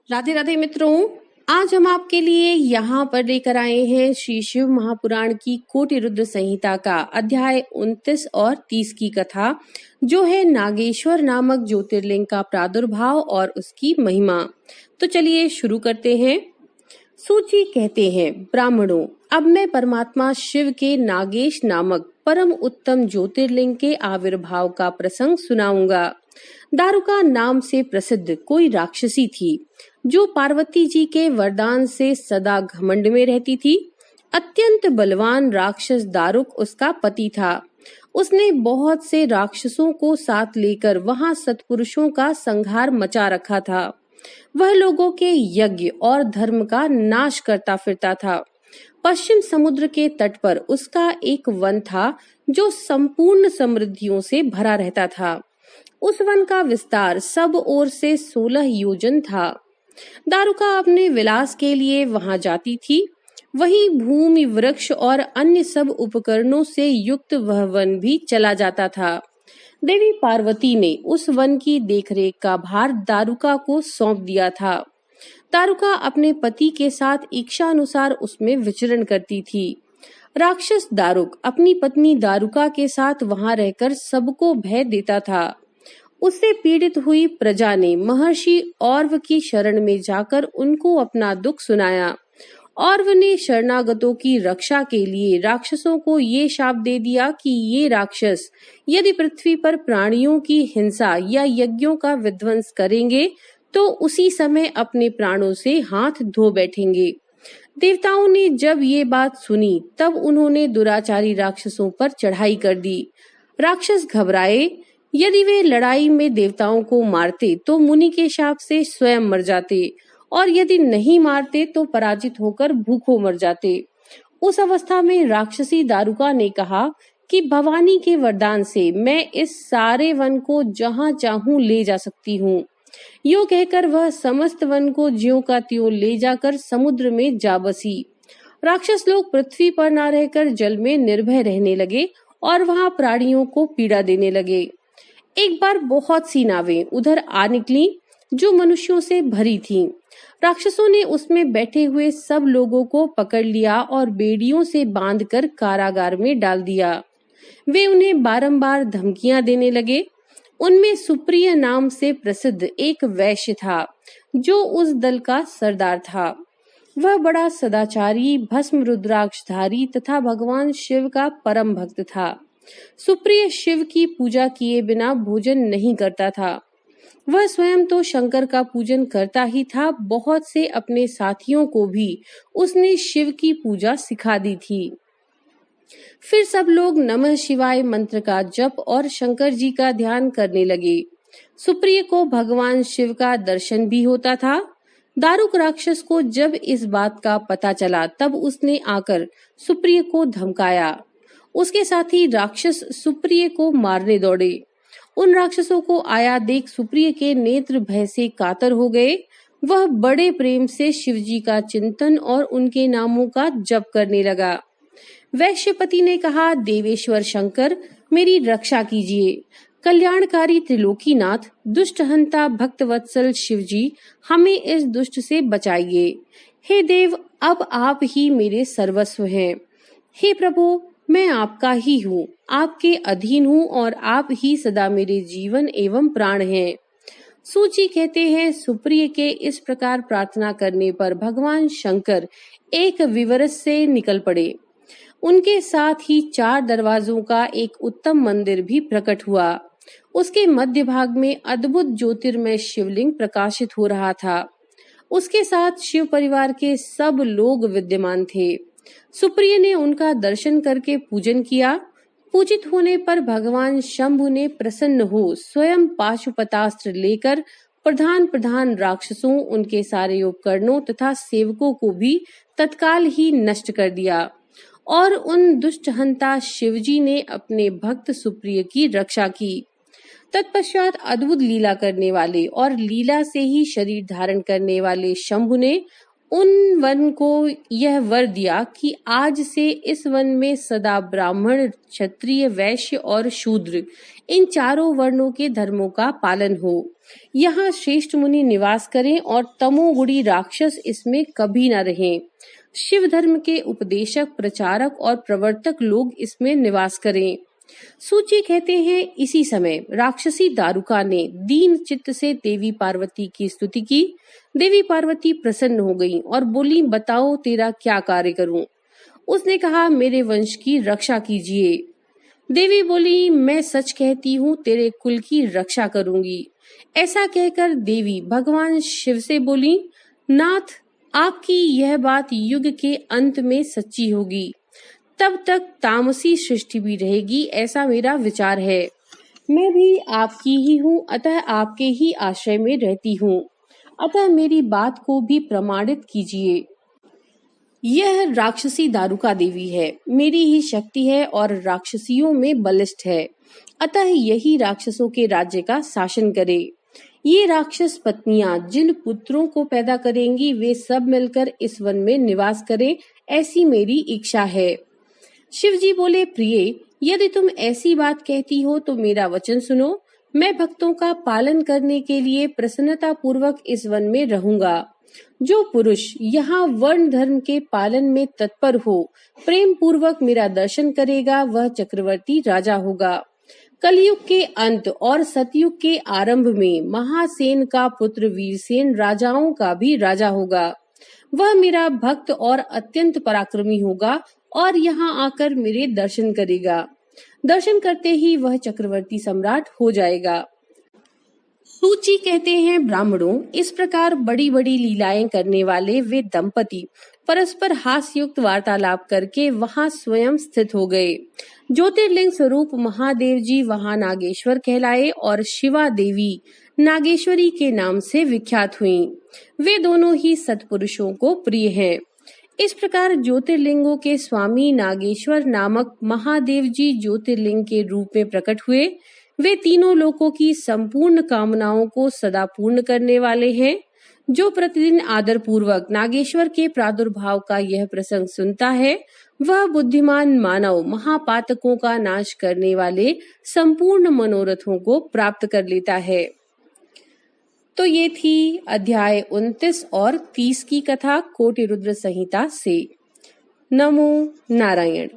राधे राधे मित्रों, आज हम आपके लिए यहाँ पर लेकर आए हैं श्री शिव महापुराण की कोटि रुद्र संहिता का अध्याय 29 और 30 की कथा, जो है नागेश्वर नामक ज्योतिर्लिंग का प्रादुर्भाव और उसकी महिमा। तो चलिए शुरू करते हैं। सूची कहते हैं, ब्राह्मणों, अब मैं परमात्मा शिव के नागेश नामक परम उत्तम ज्योतिर्लिंग के आविर्भाव का प्रसंग सुनाऊंगा। दारुका नाम से प्रसिद्ध कोई राक्षसी थी, जो पार्वती जी के वरदान से सदा घमंड में रहती थी। अत्यंत बलवान राक्षस दारुक उसका पति था। उसने बहुत से राक्षसों को साथ लेकर वहां सत्पुरुषों का संहार मचा रखा था। वह लोगों के यज्ञ और धर्म का नाश करता फिरता था। पश्चिम समुद्र के तट पर उसका एक वन था, जो संपूर्ण समृद्धियों से भरा रहता था। उस वन का विस्तार सब ओर से 16 योजन था। दारुका अपने विलास के लिए वहां जाती थी। वहीं भूमि, वृक्ष और अन्य सब उपकरणों से युक्त वह वन भी चला जाता था। देवी पार्वती ने उस वन की देखरेख का भार दारुका को सौंप दिया था। दारुका अपने पति के साथ इच्छानुसार उसमें विचरण करती थी। राक्षस दारुक अपनी पत्नी दारुका के साथ वहां रहकर सबको भय देता था। उससे पीड़ित हुई प्रजा ने महर्षि और्व की शरण में जाकर उनको अपना दुख सुनाया। और्व ने शरणागतों की रक्षा के लिए राक्षसों को ये शाप दे दिया कि ये राक्षस यदि पृथ्वी पर प्राणियों की हिंसा या यज्ञों का विध्वंस करेंगे तो उसी समय अपने प्राणों से हाथ धो बैठेंगे। देवताओं ने जब ये बात सुनी, तब उन्होंने दुराचारी राक्षसों पर चढ़ाई कर दी। राक्षस घबराए। यदि वे लड़ाई में देवताओं को मारते तो मुनि के शाप से स्वयं मर जाते, और यदि नहीं मारते तो पराजित होकर भूखों मर जाते। उस अवस्था में राक्षसी दारुका ने कहा कि भवानी के वरदान से मैं इस सारे वन को जहां चाहूं ले जा सकती हूँ। यो कहकर वह समस्त वन को ज्यों का त्यों ले जाकर समुद्र में जा बसी। राक्षस लोग पृथ्वी पर न रहकर जल में निर्भय रहने लगे और वहां प्राणियों को पीड़ा देने लगे। एक बार बहुत सी नावें उधर आ निकली, जो मनुष्यों से भरी थीं। राक्षसों ने उसमें बैठे हुए सब लोगों को पकड़ लिया और बेड़ियों से बांधकर कारागार में डाल दिया। वे उन्हें बारंबार धमकियां देने लगे। उनमें सुप्रिय नाम से प्रसिद्ध एक वैश्य था, जो उस दल का सरदार था। वह बड़ा सदाचारी, भस्म रुद्राक्षधारी तथा भगवान शिव का परम भक्त था। सुप्रिय शिव की पूजा किए बिना भोजन नहीं करता था। वह स्वयं तो शंकर का पूजन करता ही था, बहुत से अपने साथियों को भी उसने शिव की पूजा सिखा दी थी। फिर सब लोग नमः शिवाय मंत्र का जप और शंकर जी का ध्यान करने लगे। सुप्रिय को भगवान शिव का दर्शन भी होता था। दारुक राक्षस को जब इस बात का पता चला, तब उसने आकर सुप्रिय को धमकाया। उसके साथी राक्षस सुप्रिय को मारने दौड़े। उन राक्षसों को आया देख सुप्रिय के नेत्र भय से कातर हो गए। वह बड़े प्रेम से शिवजी का चिंतन और उनके नामों का जप करने लगा। वैश्यपति ने कहा, देवेश्वर शंकर, मेरी रक्षा कीजिए। कल्याणकारी त्रिलोकीनाथ, दुष्ट हंता भक्तवत्सल शिवजी, हमें इस दुष्ट से बचाइए। हे देव, अब आप ही मेरे सर्वस्व हैं। हे प्रभु, मैं आपका ही हूँ, आपके अधीन हूँ और आप ही सदा मेरे जीवन एवं प्राण हैं। सूची कहते हैं, सुप्रिय के इस प्रकार प्रार्थना करने पर भगवान शंकर एक विवरस से निकल पड़े। उनके साथ ही 4 दरवाजों का एक उत्तम मंदिर भी प्रकट हुआ। उसके मध्य भाग में अद्भुत ज्योतिर्मय शिवलिंग प्रकाशित हो रहा था। उसके साथ शिव परिवार के सब लोग विद्यमान थे। सुप्रिय ने उनका दर्शन करके पूजन किया। पूजित होने पर भगवान शंभु ने प्रसन्न हो स्वयं पाशुपतास्त्र लेकर प्रधान राक्षसों, उनके सारे उपकरणों तथा सेवकों को भी तत्काल ही नष्ट कर दिया, और उन दुष्ट हंता शिवजी ने अपने भक्त सुप्रिय की रक्षा की। तत्पश्चात अद्भुत लीला करने वाले और लीला से ही शरीर धारण करने वाले शंभु ने उन वन को यह वर दिया कि आज से इस वन में सदा ब्राह्मण, क्षत्रिय, वैश्य और शूद्र इन चारों वर्णों के धर्मों का पालन हो। यहाँ श्रेष्ठ मुनि निवास करें और तमोगुणी राक्षस इसमें कभी न रहें। शिव धर्म के उपदेशक, प्रचारक और प्रवर्तक लोग इसमें निवास करें। सूची कहते हैं, इसी समय राक्षसी दारुका ने दीन चित्त से देवी पार्वती की स्तुति की। देवी पार्वती प्रसन्न हो गईं और बोली, बताओ तेरा क्या कार्य करूं। उसने कहा, मेरे वंश की रक्षा कीजिए। देवी बोली, मैं सच कहती हूँ, तेरे कुल की रक्षा करूंगी। ऐसा कहकर देवी भगवान शिव से बोली, नाथ, आपकी यह बात युग के अंत में सच्ची होगी, तब तक तामसी सृष्टि भी रहेगी, ऐसा मेरा विचार है। मैं भी आपकी ही हूँ, अतः आपके ही आश्रय में रहती हूँ, अतः मेरी बात को भी प्रमाणित कीजिए। यह राक्षसी दारुका देवी है, मेरी ही शक्ति है और राक्षसियों में बलिष्ठ है, अतः यही राक्षसों के राज्य का शासन करे। ये राक्षस पत्नियां जिन पुत्रों को पैदा करेंगी वे सब मिलकर इस वन में निवास करें, ऐसी मेरी इच्छा है। शिव जी बोले, प्रिय, यदि तुम ऐसी बात कहती हो तो मेरा वचन सुनो। मैं भक्तों का पालन करने के लिए प्रसन्नता पूर्वक इस वन में रहूंगा। जो पुरुष यहाँ वर्ण धर्म के पालन में तत्पर हो, प्रेम पूर्वक मेरा दर्शन करेगा, वह चक्रवर्ती राजा होगा। कलयुग के अंत और सतयुग के आरंभ में महासेन का पुत्र वीरसेन राजाओं का भी राजा होगा। वह मेरा भक्त और अत्यंत पराक्रमी होगा और यहाँ आकर मेरे दर्शन करेगा। दर्शन करते ही वह चक्रवर्ती सम्राट हो जाएगा। सूची कहते हैं, ब्राह्मणों, इस प्रकार बड़ी बड़ी लीलाएं करने वाले वे दंपति परस्पर हास्ययुक्त वार्तालाप करके वहां स्वयं स्थित हो गए। ज्योतिर्लिंग स्वरूप महादेव जी वहां नागेश्वर कहलाए और शिवा देवी नागेश्वरी के नाम से विख्यात हुईं। वे दोनों ही सत्पुरुषों को प्रिय हैं। इस प्रकार ज्योतिर्लिंगों के स्वामी नागेश्वर नामक महादेव जी ज्योतिर्लिंग के रूप में प्रकट हुए। वे तीनों लोकों की संपूर्ण कामनाओं को सदा पूर्ण करने वाले हैं। जो प्रतिदिन आदर पूर्वक नागेश्वर के प्रादुर्भाव का यह प्रसंग सुनता है, वह बुद्धिमान मानव महापातकों का नाश करने वाले संपूर्ण मनोरथों को प्राप्त कर लेता है। तो ये थी अध्याय 29 और 30 की कथा कोटि रुद्र संहिता से। नमो नारायण।